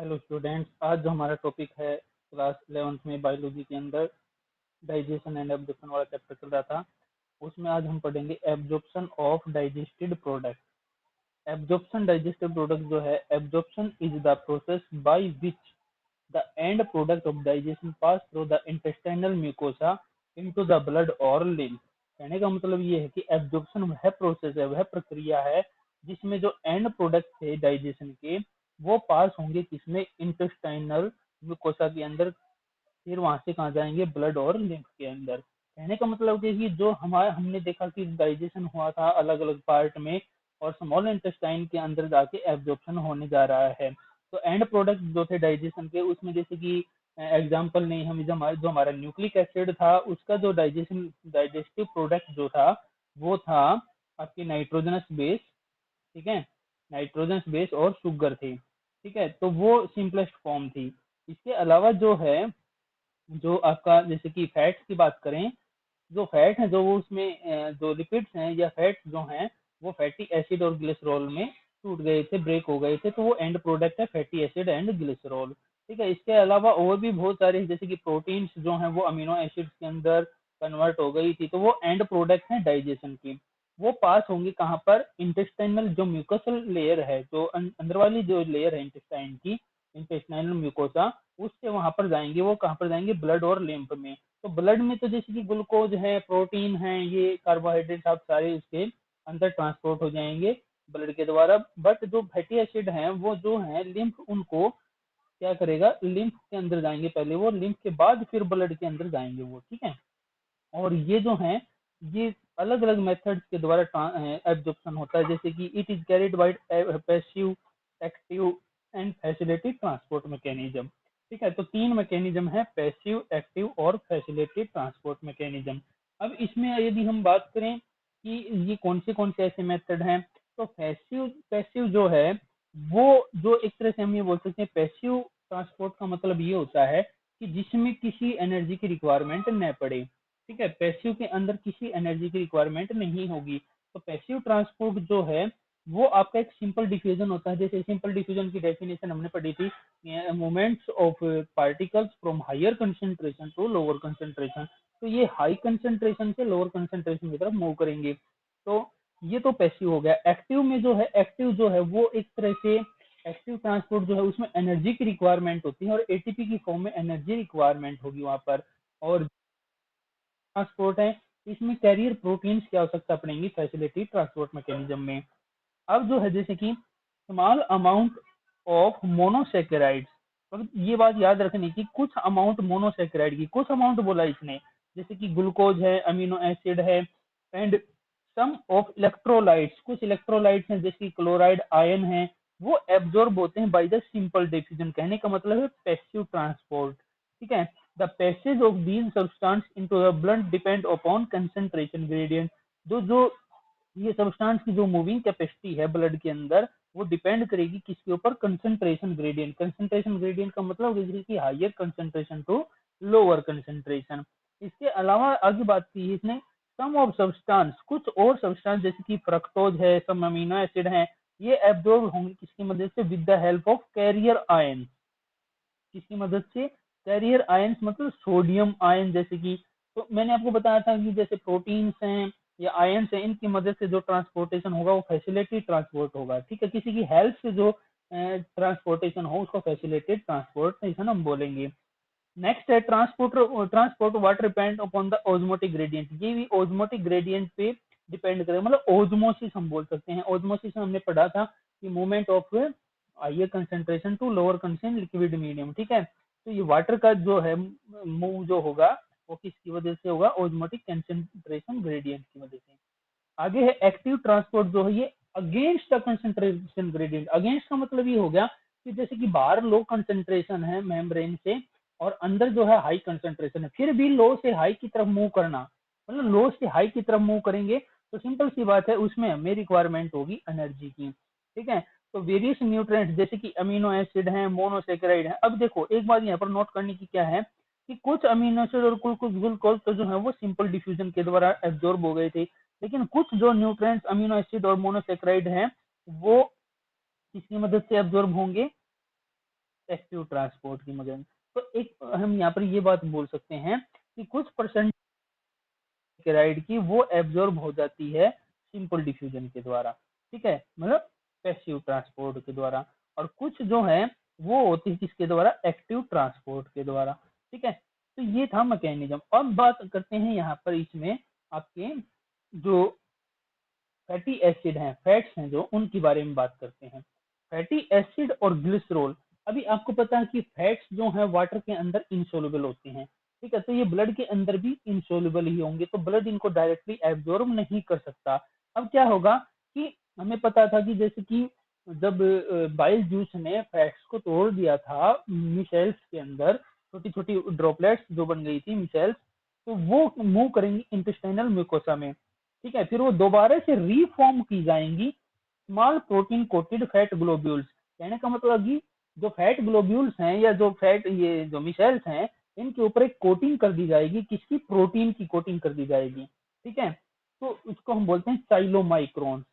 Hello students, आज जो हमारा टॉपिक है क्लास 11th में बायोलॉजी के अंदर डाइजेशन एंड एब्जॉर्प्शन वाला चैप्टर चल रहा था। उसमें आज हम पढ़ेंगे absorption of digested product. Absorption digested product जो है, absorption is the process by which the end product of digestion pass through the intestinal mucosa into the blood और लिम्फ। कहने का मतलब ये है कि एब्जॉर्प्शन वह प्रोसेस है, वह प्रक्रिया है जिसमें जो एंड प्रोडक्ट थे डाइजेशन के वो पास होंगे किसमें, इंटेस्टाइनल म्यूकोसा के अंदर, फिर वहां से कहाँ जाएंगे, ब्लड और लिम्फ के अंदर। कहने का मतलब कि जो हमारे हमने देखा कि डाइजेशन हुआ था अलग अलग पार्ट में और स्मॉल इंटेस्टाइन के अंदर जाके एब्जॉर्प्शन होने जा रहा है। तो एंड प्रोडक्ट जो थे डाइजेशन के, उसमें जैसे कि एग्जाम्पल नहीं, हम जो हमारा न्यूक्लिक एसिड था उसका जो डाइजेस्टिव प्रोडक्ट जो था वो था आपकी नाइट्रोजनस बेस। ठीक है, नाइट्रोजन बेस और शुगर थी। ठीक है, तो वो सिंपलेस्ट फॉर्म थी। इसके अलावा जो है, जो आपका जैसे कि फैट्स की बात करें, जो फैट है जो वो उसमें जो लिपिड्स हैं या फैट्स जो हैं वो फैटी एसिड और ग्लिसरॉल में टूट गए थे, ब्रेक हो गए थे, तो वो एंड प्रोडक्ट है फैटी एसिड एंड ग्लिसरॉल। ठीक है, इसके अलावा और भी बहुत सारे जैसे कि प्रोटीन्स जो हैं वो अमीनो एसिड्स के अंदर कन्वर्ट हो गई थी, तो वो एंड प्रोडक्ट हैं डाइजेशन की। वो पास होंगी कहाँ पर, इंटेस्टाइनल जो म्यूकसल लेयर है, जो अंदर वाली जो लेयर है इंटेस्टाइन की, इंटेस्टाइनल म्यूकोसा, उससे वहां पर जाएंगे। वो कहाँ पर जाएंगे, ब्लड और लिम्फ में। तो ब्लड में तो जैसे कि ग्लूकोज है, प्रोटीन है, ये कार्बोहाइड्रेट आप सारे उसके अंदर ट्रांसपोर्ट हो जाएंगे ब्लड के द्वारा। बट जो फैटी एसिड हैं वो जो है लिम्फ उनको क्या करेगा, लिम्फ के अंदर जाएंगे पहले वो, लिम्फ के बाद फिर ब्लड के अंदर जाएंगे वो। ठीक है, और ये जो है ये अलग अलग मेथड्स के द्वारा एब्जॉर्प्शन होता है, जैसे कि it is carried by passive, active and facilitated transport mechanism. ठीक है, तो तीन मैकेनिज्म है, पैसिव, एक्टिव और फैसिलिटेटेड ट्रांसपोर्ट मैकेनिज्म। अब इसमें यदि हम बात करें कि ये कौन से ऐसे मेथड हैं, तो पैसिव पैसिव जो है वो, जो एक तरह से हम ये बोल सकते हैं, पैसिव ट्रांसपोर्ट का मतलब ये होता है कि जिसमें किसी एनर्जी की रिक्वायरमेंट न पड़े। ठीक है, पैसिव के अंदर किसी एनर्जी की रिक्वायरमेंट नहीं होगी। तो पैसिव ट्रांसपोर्ट जो है वो आपका एक सिंपल डिफ्यूजन होता है। जैसे सिंपल डिफ्यूजन की डेफिनेशन हमने पढ़ी थी, movements of particles from higher concentration to lower concentration. तो ये हाई कंसेंट्रेशन से लोअर कंसेंट्रेशन की तरफ मूव करेंगे। तो ये तो पैसिव हो गया। एक्टिव में जो है, एक्टिव जो है वो एक तरह से, एक्टिव ट्रांसपोर्ट जो है उसमें एनर्जी की रिक्वायरमेंट होती है और एटीपी की फॉर्म में एनर्जी रिक्वायरमेंट होगी वहां पर। और ट्रांसपोर्ट है, इसमें कैरियर प्रोटीन्स की आवश्यकता पड़ेगी फैसिलिटी ट्रांसपोर्ट मैकेनिज्म में। अब जो है जैसे कि स्मॉल अमाउंट ऑफ मोनोसेकेराइड्स, मतलब ये बात याद रखनी कि कुछ अमाउंट मोनोसेकेराइड की, कुछ अमाउंट बोला इसने, जैसे कि ग्लूकोज है, अमीनो एसिड है, एंड सम ऑफ इलेक्ट्रोलाइट्स, कुछ इलेक्ट्रोलाइट्स हैं जैसे कि क्लोराइड, आयन है, वो एब्जॉर्ब होते हैं बाय द सिंपल डिफ्यूजन। कहने का मतलब है पैसिव ट्रांसपोर्ट। ठीक है, the passage of these substance into the blood depend upon concentration gradient. जो जो ये सब्सटेंस की जो मूविंग कैपेसिटी है ब्लड के अंदर, वो डिपेंड करेगी किसके ऊपर, कंसंट्रेशन ग्रेडियंट। कंसंट्रेशन ग्रेडियंट का मतलब जैसे कि higher concentration to lower concentration. इसके अलावा आगे बात की है इसने, सम ऑफ सब्सटेंस, कुछ और सब्सटेंस जैसे कि फ्रक्टोज है, सम अमीनो एसिड है, ये एब्जॉर्ब होंगे किसकी मदद से, with the help of carrier ion. किसकी मदद से, कैरियर आयंस, मतलब सोडियम आयन। जैसे कि, तो मैंने आपको बताया था कि जैसे प्रोटीन्स हैं या आयंस हैं, इनकी मदद से जो ट्रांसपोर्टेशन होगा वो फैसिलिटेटेड ट्रांसपोर्ट होगा। ठीक है, किसी की हेल्प से जो ट्रांसपोर्टेशन हो उसको फैसिलिटेटेड ट्रांसपोर्टेशन हम बोलेंगे। नेक्स्ट है transport water depend upon the osmotic gradient. ये भी ऑस्मोटिक ग्रेडियंट पे डिपेंड करेगा, मतलब ओजमोसिस हम बोल सकते हैं। ओजमोसिस हमने पढ़ा था कि movement of higher concentration to lower consent liquid medium. ठीक है, तो ये वाटर का जो है मूव जो होगा वो किसकी वजह से होगा, ओजमोटिक कंसेंट्रेशन ग्रेडियंट की वजह से। आगे है एक्टिव ट्रांसपोर्ट जो है ये against the concentration gradient. Against का मतलब ये हो गया कि जैसे कि बाहर लो कंसेंट्रेशन है मेम्ब्रेन से और अंदर जो है हाई कंसेंट्रेशन है, फिर भी लो से हाई की तरफ मूव करना, मतलब लो से हाई की तरफ मूव करेंगे तो सिंपल सी बात है उसमें हमें रिक्वायरमेंट होगी एनर्जी की। ठीक है, तो वेरियस न्यूट्रिएंट्स जैसे कि अमीनो एसिड है, मोनोसेकेराइड है। अब देखो एक बात यहाँ पर नोट करने की क्या है कि कुछ अमीनो एसिड और कुछ ग्लूकोज तो जो है वो सिंपल डिफ्यूजन के द्वारा एब्जॉर्ब हो गए थे, लेकिन कुछ जो न्यूट्रिएंट्स अमीनो एसिड और मोनोसेकेराइड हैं वो किसकी मदद से एब्जॉर्ब होंगे, एक्टिव ट्रांसपोर्ट की मदद। तो एक हम यहाँ पर ये बात बोल सकते हैं कि कुछ परसेंट राइड की वो एब्जॉर्ब हो जाती है सिंपल डिफ्यूजन के द्वारा, ठीक है, मतलब पैसिव ट्रांसपोर्ट के द्वारा, और कुछ जो है वो होती है किसके द्वारा, एक्टिव ट्रांसपोर्ट के द्वारा, ठीक है। तो ये था मैकेनिज्म। अब बात करते हैं यहाँ पर इसमें आपके जो फैटी एसिड हैं, फैट्स हैं जो, उनके बारे में बात करते हैं। फैटी एसिड और ग्लिसरॉल, अभी आपको पता है कि फैट्स जो हैं वाटर के अंदर इंसोल्युबल होते हैं, ठीक है, तो ये ब्लड के अंदर भी इंसोल्युबल ही होंगे, तो ब्लड इनको डायरेक्टली एब्जॉर्ब नहीं कर सकता। अब क्या होगा कि हमें पता था कि जैसे कि जब बाइल जूस ने फैट्स को तोड़ दिया था मिसेल्स के अंदर, छोटी छोटी ड्रॉपलेट्स जो बन गई थी मिसेल्स, तो वो मूव करेंगी इंटेस्टाइनल म्यूकोसा में, ठीक है, फिर वो दोबारा से रीफॉर्म की जाएंगी small protein coated fat globules. कहने का मतलब कि जो फैट ग्लोब्यूल्स हैं या जो फैट ये जो मिसाइल्स हैं, इनके ऊपर एक कोटिंग कर दी जाएगी, किसकी, प्रोटीन की कोटिंग कर दी जाएगी, ठीक है, तो उसको हम बोलते हैं चाइलोमाइक्रोन्स,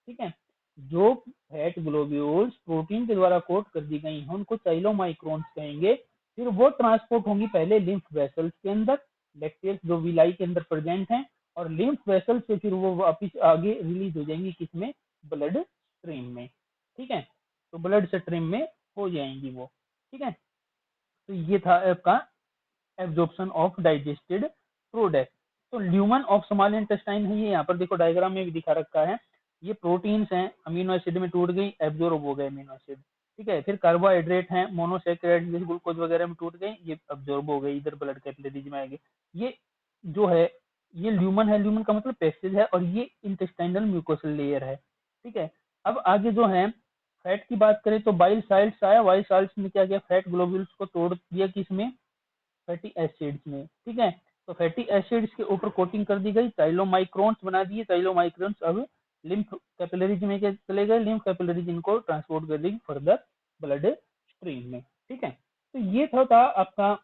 ठीक है। जो फैट ग्लोब्यूल्स प्रोटीन के द्वारा कोट कर दी गई हैं उनको चाइलोमाइक्रोन्स कहेंगे। फिर वो ट्रांसपोर्ट होंगी पहले लिम्फ वेसल्स के अंदर, लैक्टेल्स जो विलाई के अंदर प्रेजेंट हैं, और लिम्फ वेसल से फिर वो वापिस आगे रिलीज हो जाएंगी किसमें, ब्लड स्ट्रीम में, ठीक है, तो ब्लड स्ट्रीम में हो जाएंगी वो, ठीक है। तो ये था आपका एब्जॉर्प्शन ऑफ डाइजेस्टेड प्रोडक्ट। तो ल्यूमन ऑफ स्मॉल इंटेस्टाइन है, ये यहाँ पर देखो डायग्राम में भी दिखा रखा है, ये प्रोटीन्स हैं, अमीनो एसिड में टूट गई, एब्जॉर्ब हो गए अमीनो एसिड, ठीक है, फिर कार्बोहाइड्रेट हैं, मोनोसेक्राइड जैसे ग्लूकोज वगैरह में टूट गई, ये एब्जॉर्ब हो गई, इधर ब्लड कैपिलरीज में आएंगे। ये जो है ये ल्यूमन है, ल्यूमन का मतलब पैसेज है, और ये इंटेस्टाइनल म्यूकोसल लेयर है, ठीक है। अब आगे जो है फैट की बात करें तो बाइल साल्ट्स आया, बाइल साल्ट्स ने क्या किया, फैट ग्लोब्यूल्स को तोड़ दिया किसमें, फैटी एसिड्स में, ठीक है, तो फैटी एसिड्स के ऊपर कोटिंग कर दी गई, चाइलोमाइक्रोन्स बना दिए, चाइलोमाइक्रोन्स अब लिम्फ कैपिलरीज में चले गए, लिम्फ कैपिलरीज इनको ट्रांसपोर्ट कर देगी फर्दर ब्लड स्ट्रीम में, ठीक है। तो ये था आपका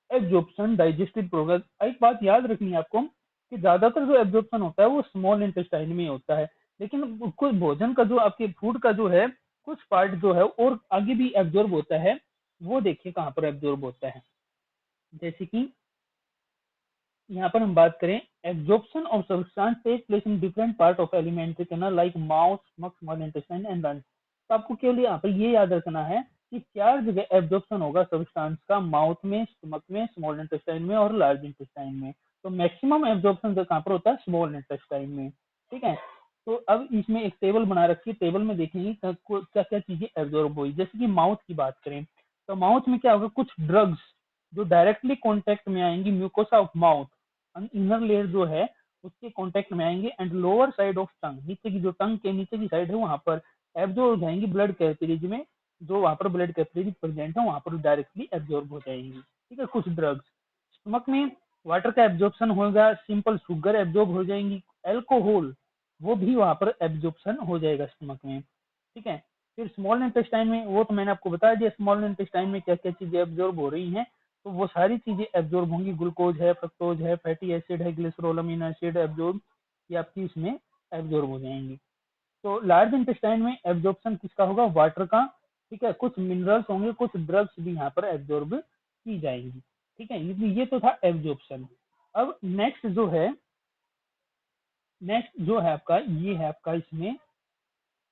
एब्जॉर्प्शन डाइजेस्टिव प्रोसेस। एक बात याद रखनी है आपको कि ज्यादातर जो एब्जॉर्प्शन होता है वो स्मॉल इंटेस्टाइन में होता है, लेकिन कुछ भोजन का जो आपके फूड का जो है कुछ पार्ट जो है और आगे भी एब्जॉर्ब होता है, वो देखिए कहाँ पर एब्जॉर्ब होता है। जैसे कि यहाँ पर हम बात करें, absorption of substance take place in different part of alimentary canal like mouth, stomach, small intestine and lungs. तो आपको केवल यहाँ पर ये याद रखना है कि 4 जगह एब्जॉर्प्शन होगा सब्सटेंस का, माउथ में, स्टमक में, स्मॉल इंटेस्टाइन में और लार्ज इंटेस्टाइन में। तो मैक्सिमम एब्जॉर्प्शन कहाँ पर होता है, स्मॉल इंटेस्टाइन में, ठीक है। तो अब इसमें एक टेबल बना रखी है, टेबल में देखेंगे क्या क्या चीजें एब्जॉर्ब हुई। जैसे कि माउथ की बात करें तो माउथ में क्या होगा, कुछ ड्रग्स जो डायरेक्टली कॉन्टेक्ट में आएंगी mucosa of mouth, inner layer जो है उसके कांटेक्ट में आएंगे, and lower side of tongue, नीचे की जो टंग के नीचे की साइड है वहां पर एब्जॉर्ब हो जाएंगी ब्लड कैपिलरीज में, जो वहां पर ब्लड कैपिलरीज प्रेजेंट है वहां पर डायरेक्टली एब्जॉर्ब हो जाएंगी, ठीक है, कुछ ड्रग्स। स्टमक में वाटर का एब्जॉर्प्शन होगा, सिंपल शुगर एब्जॉर्ब हो जाएंगी, एल्कोहल वो भी वहां पर एब्जॉर्प्शन हो जाएगा स्टमक में, ठीक है। फिर स्मॉल इंटेस्टाइन में, वो तो मैंने आपको बता दिया स्मॉल इंटेस्टाइन में क्या क्या चीजें एब्जॉर्ब हो रही हैं, तो वो सारी चीजें एब्जॉर्ब होंगी, ग्लूकोज है, फ्रक्टोज है, फैटी एसिड है, ग्लिसरॉल, अमीनो एसिड एब्जॉर्ब, ये आपकी इसमें एब्जॉर्ब हो जाएंगी। तो लार्ज इंटेस्टाइन में एब्जॉर्प्शन किसका होगा, वाटर का, ठीक है, कुछ मिनरल्स होंगे, कुछ ड्रग्स भी यहाँ पर एब्जॉर्ब की जाएंगी, ठीक है। ये तो था एब्जॉर्प्शन। अब नेक्स्ट जो है आपका, ये है आपका इसमें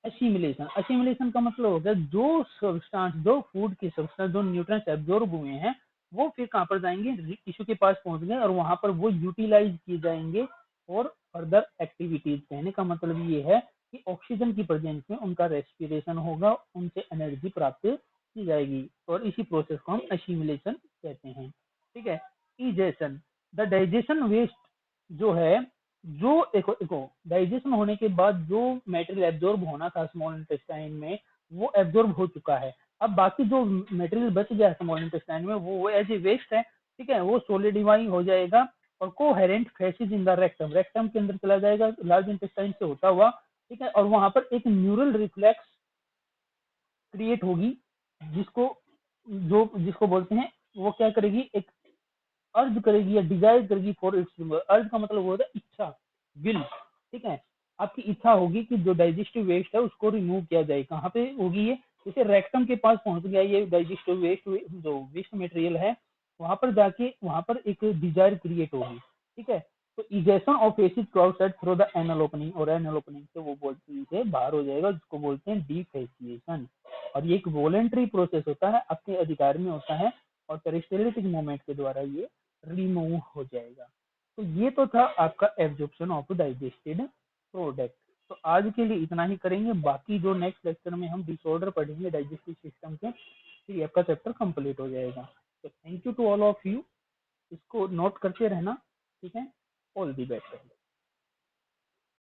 असिमिलेशन। असिमिलेशन का मतलब हो गया जो सब्सटेंस, जो फूड के सब्सटेंस, जो न्यूट्रिएंट्स एब्जॉर्ब हुए हैं वो फिर कहाँ पर जाएंगे, टिश्यू के पास पहुंच गए और वहां पर वो यूटिलाइज किए जाएंगे और फर्दर एक्टिविटीज। कहने का मतलब ये है कि ऑक्सीजन की प्रेजेंस में उनका रेस्पिरेशन होगा, उनसे एनर्जी प्राप्त की जाएगी, और इसी प्रोसेस को हम असिमिलेशन कहते हैं, ठीक है। इजेशन, द डाइजेशन वेस्ट जो है, जो एको डाइजेशन होने के बाद जो मटेरियल एब्जॉर्ब होना था स्मॉल इंटेस्टाइन में वो एब्जॉर्ब हो चुका है। अब बाकी जो मटेरियल बच गया स्मॉल इंटेस्टाइन में वो एज ए वेस्ट है, ठीक है, वो सोलिडिफाई हो जाएगा और coherent faces in the rectum, rectum के अंदर चला जाएगा लार्ज इंटेस्टाइन से होता हुआ, ठीक है, और वहां पर एक न्यूरल रिफ्लेक्स क्रिएट होगी, जिसको जिसको बोलते हैं, वो क्या करेगी, एक अर्ज करेगी या डिजायर करेगी फॉर इट्स रिमूवल। अर्ज का मतलब होता है इच्छा, विल, ठीक है, आपकी इच्छा होगी कि जो डाइजेस्टिव वेस्ट है उसको रिमूव किया जाए। कहाँ पे होगी ये, जैसे रेक्टम के पास पहुंच गया ये डाइजेस्टिव वेस्ट, जो वेस्ट मटेरियल है, वहां पर जाके वहां पर एक डिजायर क्रिएट होगी, ठीक है। तो egestion of acid to outside through the anal opening, और एनल ओपनिंग से वो बोलते हैं बाहर हो जाएगा, जिसको बोलते हैं डिफेसिएशन। और ये एक वॉलेंट्री प्रोसेस होता है, आपके अधिकार में होता है, और पेरिस्टाल्टिक मूवमेंट के द्वारा ये रिमूव हो जाएगा। तो ये तो था आपका एब्जॉर्प्शन ऑफ डाइजेस्टेड प्रोडक्ट। तो आज के लिए इतना ही करेंगे, बाकी जो नेक्स्ट लेक्चर में हम डिसऑर्डर पढ़ेंगे डाइजेस्टिव सिस्टम के, फिर आपका चैप्टर कंप्लीट हो जाएगा। तो thank you to all of you, इसको नोट करते रहना, ठीक है। All the best.